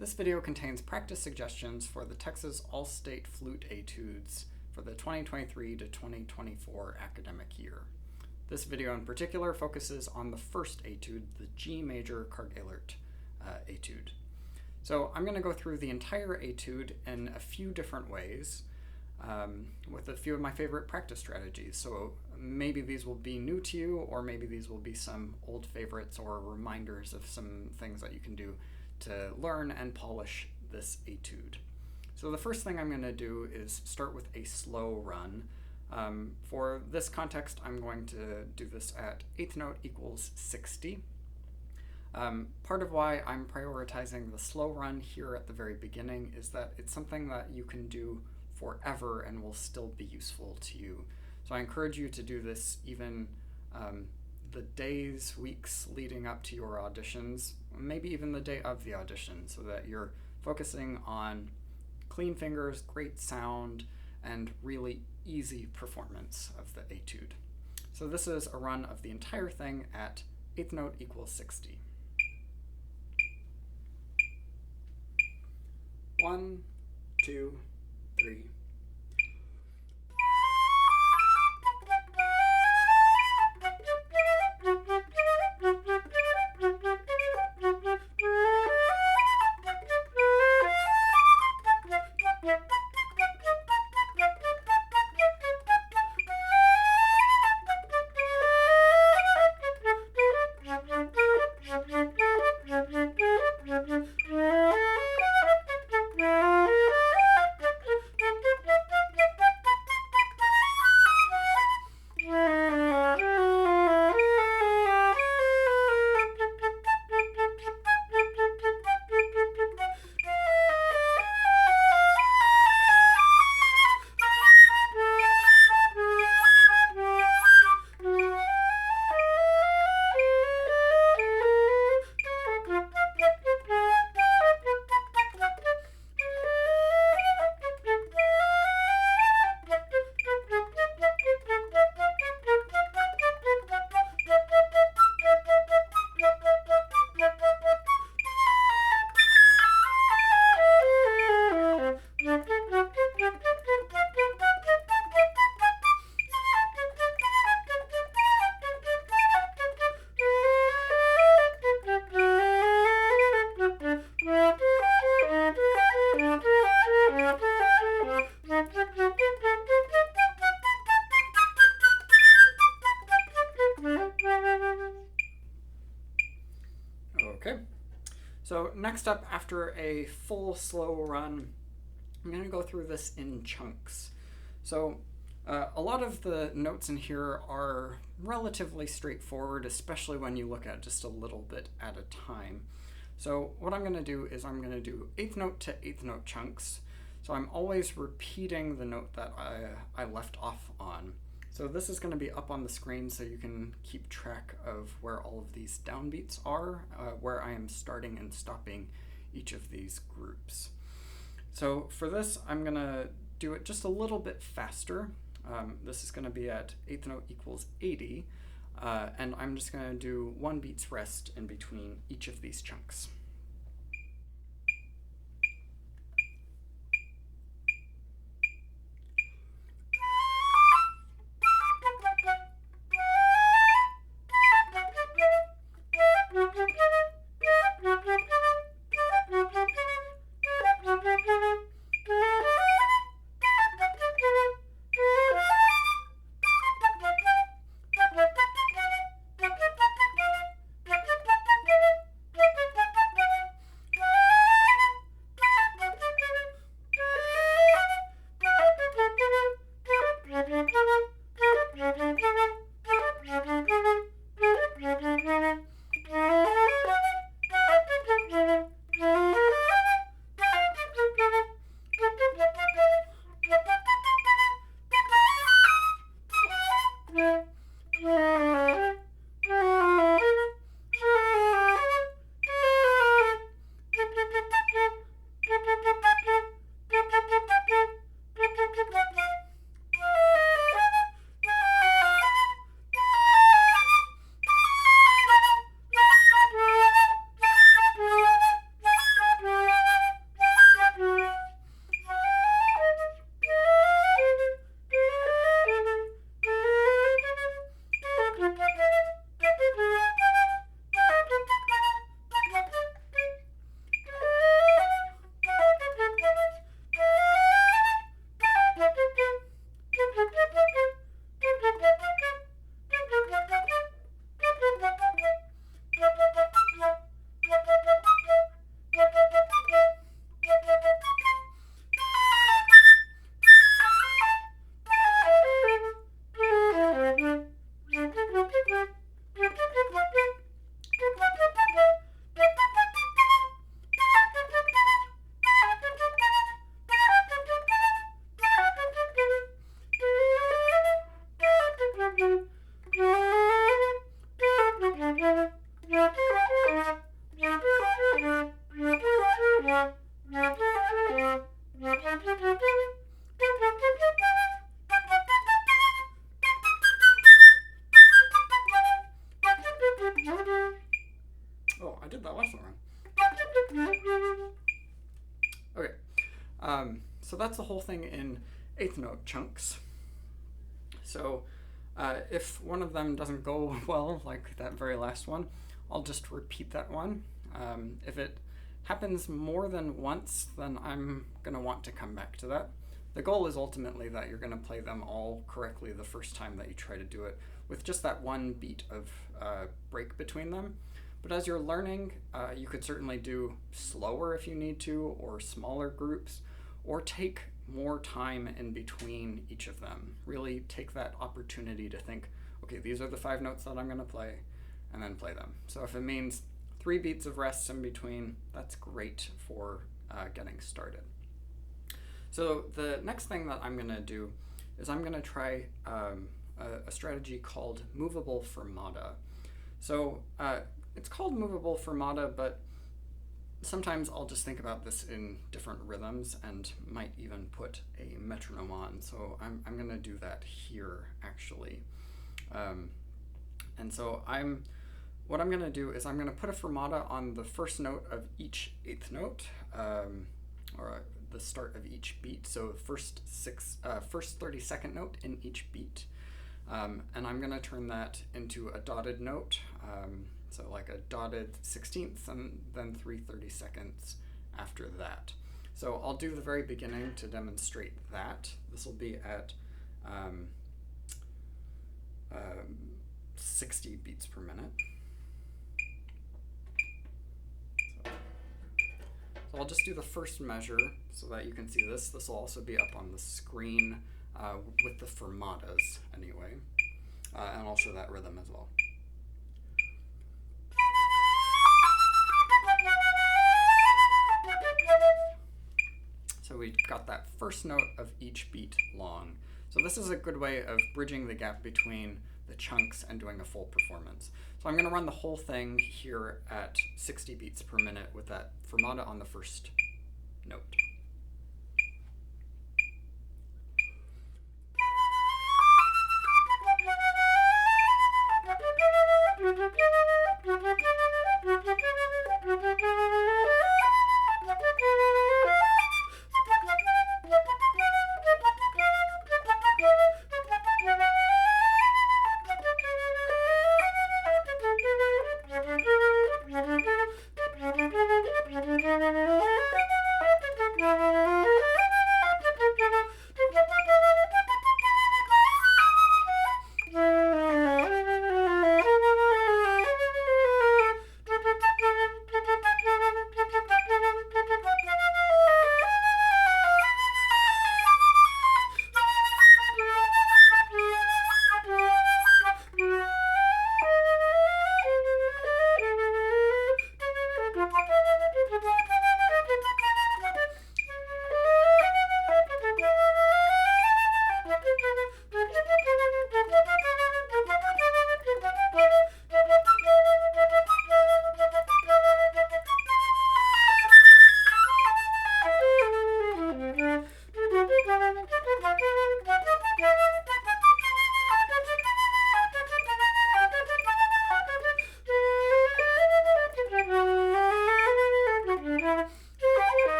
This video contains practice suggestions for the Texas All-State Flute Etudes for the 2023 to 2024 academic year. This video in particular focuses on the first etude, the G major Karg-Elert Etude. So I'm going to go through the entire etude in a few different ways with a few of my favorite practice strategies. So maybe these will be new to you, or maybe these will be some old favorites or reminders of some things that you can do to learn and polish this etude. So the first thing I'm going to do is start with a slow run. For this context, I'm going to do this at eighth note equals 60. Part of why I'm prioritizing the slow run here at the very beginning is that it's something that you can do forever and will still be useful to you. So I encourage you to do this even the days, weeks leading up to your auditions, maybe even the day of the audition, so that you're focusing on clean fingers, great sound, and really easy performance of the etude. So this is a run of the entire thing at eighth note equals 60. 1, 2, 3. Okay, so next up, after a full slow run, I'm going to go through this in chunks. So a lot of the notes in here are relatively straightforward, especially when you look at just a little bit at a time. So what I'm going to do is I'm going to do eighth note to eighth note chunks. So I'm always repeating the note that I left off on. So this is going to be up on the screen so you can keep track of where all of these downbeats are, where I am starting and stopping each of these groups. So for this, I'm going to do it just a little bit faster. This is going to be at eighth note equals 80, and I'm just going to do 1 beat's rest in between each of these chunks. did that last one wrong. Okay, so that's the whole thing in eighth note chunks. So if one of them doesn't go well, like that very last one, I'll just repeat that one. If it happens more than once, then I'm going to want to come back to that. The goal is ultimately that you're going to play them all correctly the first time that you try to do it, with just that one beat of break between them. But as you're learning, you could certainly do slower if you need to, or smaller groups, or take more time in between each of them. Really take that opportunity to think, okay, these are the 5 notes that I'm going to play, and then play them. So if it means 3 beats of rests in between, that's great for getting started. So the next thing that I'm going to do is I'm going to try a strategy called Moveable Fermata. So it's called Moveable Fermata, but sometimes I'll just think about this in different rhythms and might even put a metronome on. So I'm going to do that here, actually. And so what I'm going to do is I'm going to put a fermata on the first note of each eighth note, or the start of each beat. So first 32nd note in each beat. And I'm going to turn that into a dotted note. So like a dotted 16th and then 3 32nds after that. So I'll do the very beginning to demonstrate that. This will be at 60 beats per minute. So I'll just do the first measure so that you can see this. This will also be up on the screen with the fermatas anyway. And I'll show that rhythm as well. So we got that first note of each beat long. So this is a good way of bridging the gap between the chunks and doing a full performance. So I'm going to run the whole thing here at 60 beats per minute with that fermata on the first note.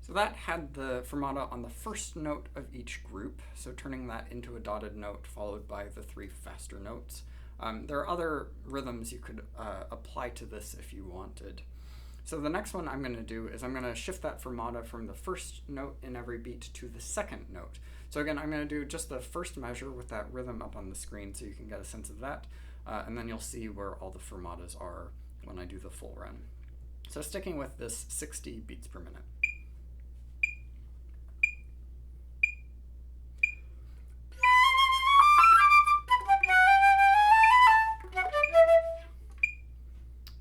That had the fermata on the first note of each group, so turning that into a dotted note followed by the 3 faster notes. There are other rhythms you could apply to this if you wanted. So the next one I'm going to do is I'm going to shift that fermata from the first note in every beat to the second note. So again, I'm going to do just the first measure with that rhythm up on the screen so you can get a sense of that, and then you'll see where all the fermatas are when I do the full run. So sticking with this 60 beats per minute.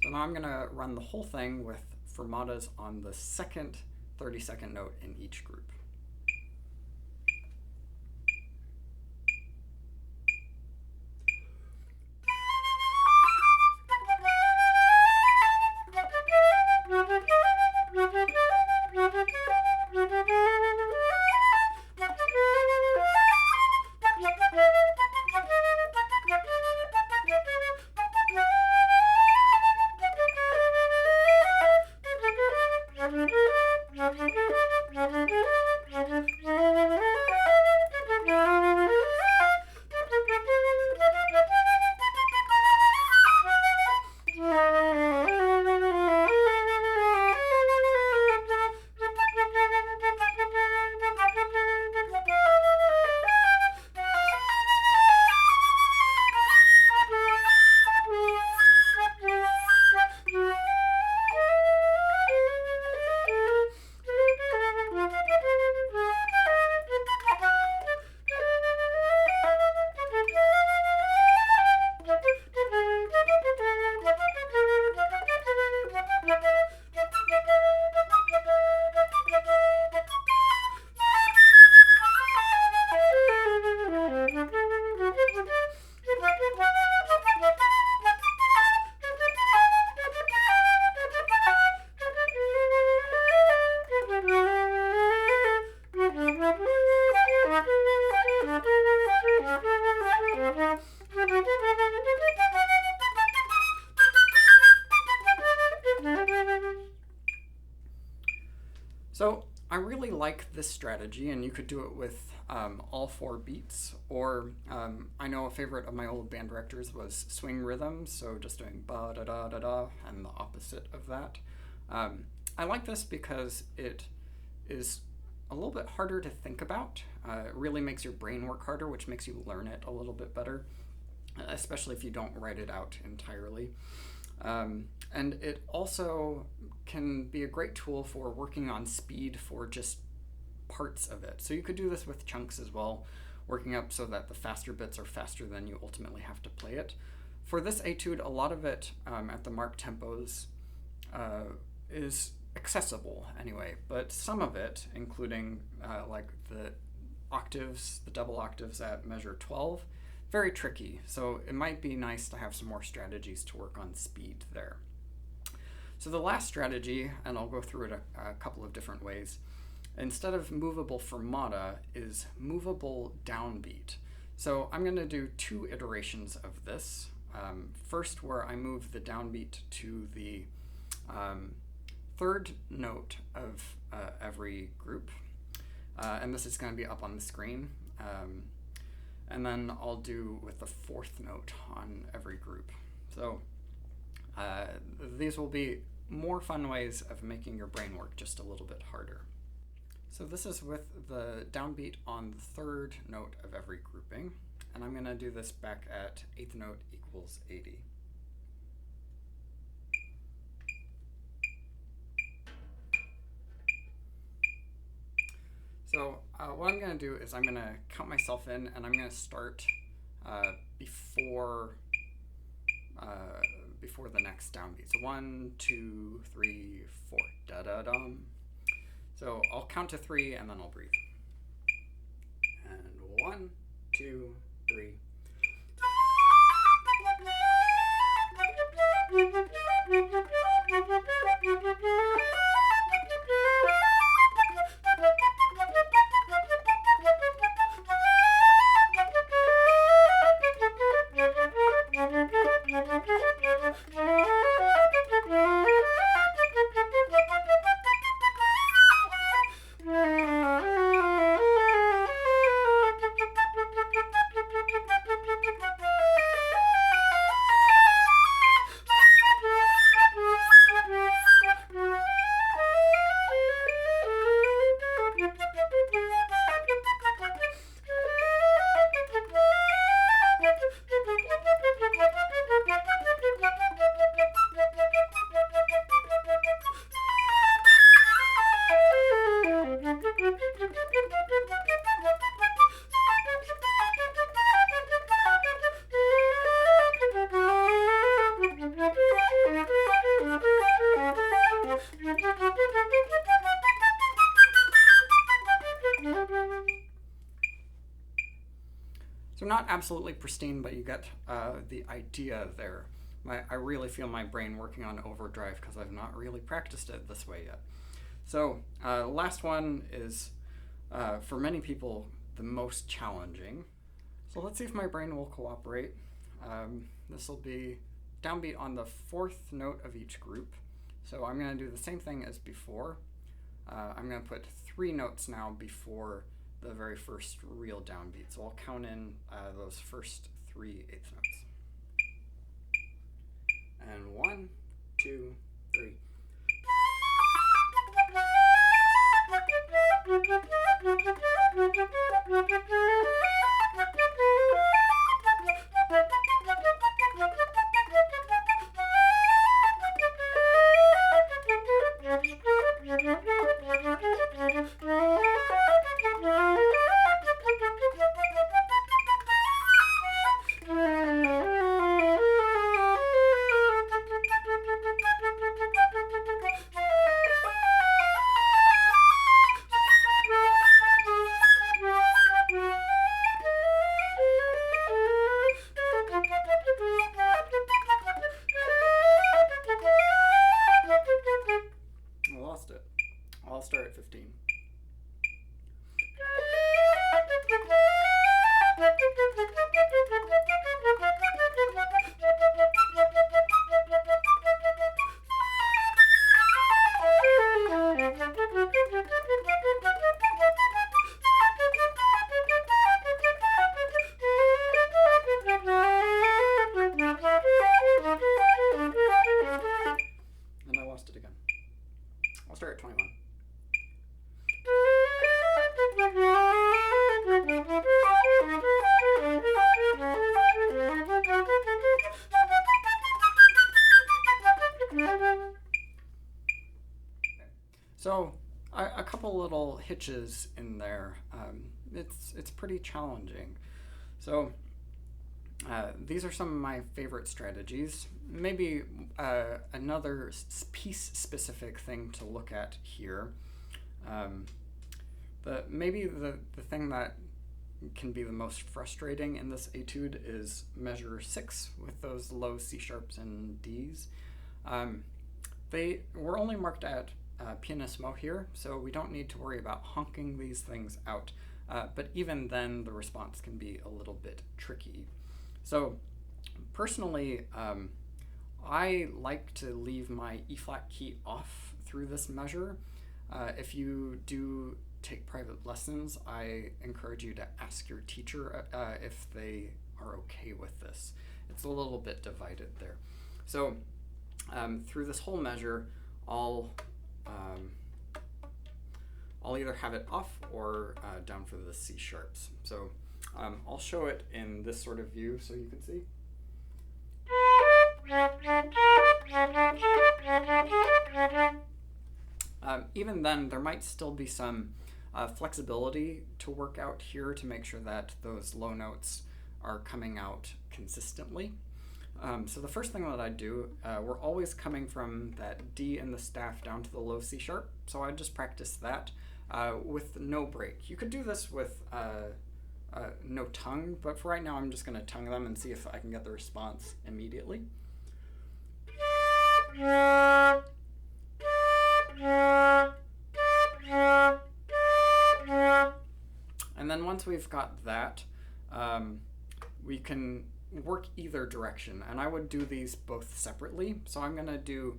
So now I'm going to run the whole thing with fermatas on the second 32nd note in each group. So I really like this strategy, and you could do it with all 4 beats, or I know a favorite of my old band directors was swing rhythms, so just doing ba-da-da-da-da and the opposite of that. I like this because it is a little bit harder to think about. It really makes your brain work harder, which makes you learn it a little bit better, especially if you don't write it out entirely. And it also can be a great tool for working on speed for just parts of it. So you could do this with chunks as well, working up so that the faster bits are faster than you ultimately have to play it. For this etude, a lot of it at the marked tempos is accessible anyway, but some of it, including like the octaves, the double octaves at measure 12, very tricky. So it might be nice to have some more strategies to work on speed there. So the last strategy, and I'll go through it a couple of different ways, instead of movable fermata is movable downbeat. So I'm going to do 2 iterations of this. First, where I move the downbeat to the 3rd note of every group, and this is going to be up on the screen. And then I'll do with the 4th note on every group. So these will be more fun ways of making your brain work just a little bit harder. So this is with the downbeat on the 3rd note of every grouping, and I'm going to do this back at 8th note equals 80. So what I'm going to do is I'm going to count myself in, and I'm going to start before the next downbeat. So 1, 2, 3, 4, da-da-dum. So I'll count to 3, and then I'll breathe. And 1, 2, 3. So not absolutely pristine, but you get the idea there. I really feel my brain working on overdrive because I've not really practiced it this way yet. So last one is, for many people, the most challenging. So let's see if my brain will cooperate. This will be downbeat on the 4th note of each group. So I'm going to do the same thing as before. I'm going to put 3 notes now before the very first real downbeat. So I'll count in those first 3 eighth notes. And 1, 2, 3. I'll start at 15. 21. So a couple little hitches in there. It's pretty challenging. So these are some of my favorite strategies. Maybe another piece-specific thing to look at here. Maybe the thing that can be the most frustrating in this etude is measure 6 with those low C sharps and Ds. They were only marked at pianissimo here, so we don't need to worry about honking these things out. But even then, the response can be a little bit tricky. So personally, I like to leave my E-flat key off through this measure. If you do take private lessons, I encourage you to ask your teacher if they are okay with this. It's a little bit divided there. So through this whole measure, I'll either have it off or down for the C sharps. So I'll show it in this sort of view so you can see. Even then, there might still be some flexibility to work out here to make sure that those low notes are coming out consistently. So the first thing that I do, we're always coming from that D in the staff down to the low C sharp, so I just practice that with no break. You could do this with no tongue, but for right now I'm just going to tongue them and see if I can get the response immediately. And then once we've got that, we can work either direction, and I would do these both separately. So I'm going to do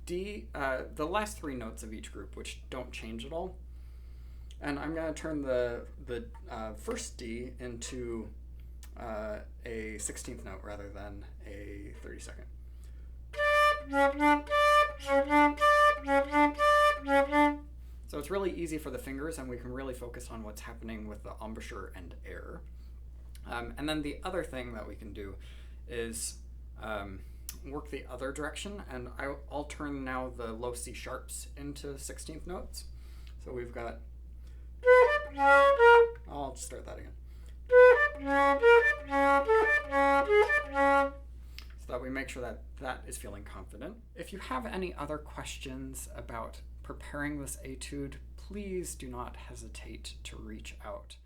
D, the last 3 notes of each group, which don't change at all. And I'm going to turn the first D into a 16th note rather than a 32nd. So it's really easy for the fingers, and we can really focus on what's happening with the embouchure and air. And then the other thing that we can do is work the other direction, and I'll turn now the low C sharps into 16th notes. So we've got, I'll just start that again. So that we make sure that that is feeling confident. If you have any other questions about preparing this etude, please do not hesitate to reach out.